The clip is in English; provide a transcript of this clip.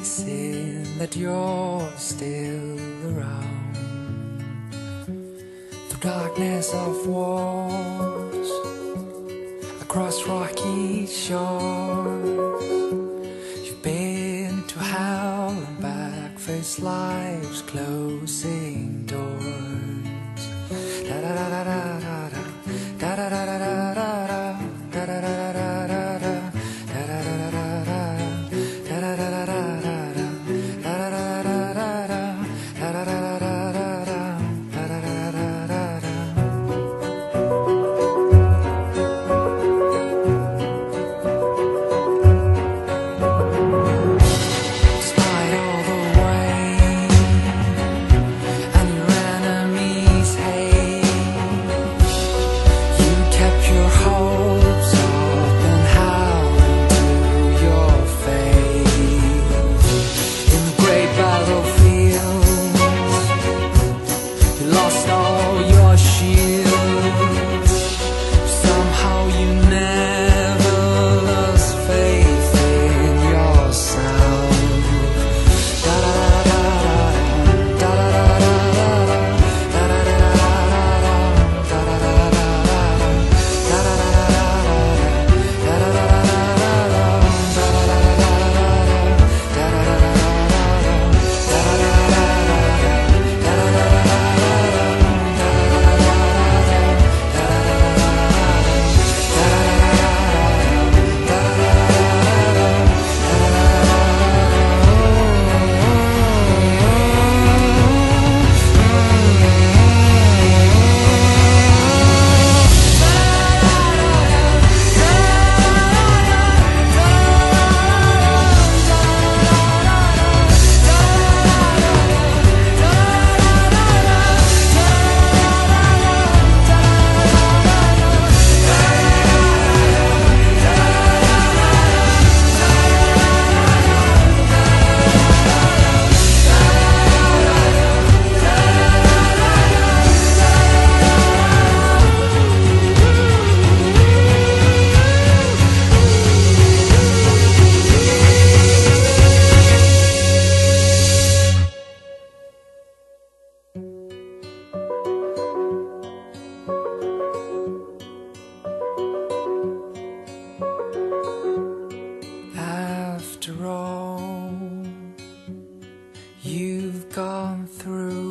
tracing that you're still around. Through darkness of wars, across rocky shores, you've been to hell and back, faced life's closing doors. Da da da da da da da da da da da da da da da da da. After all you've gone through,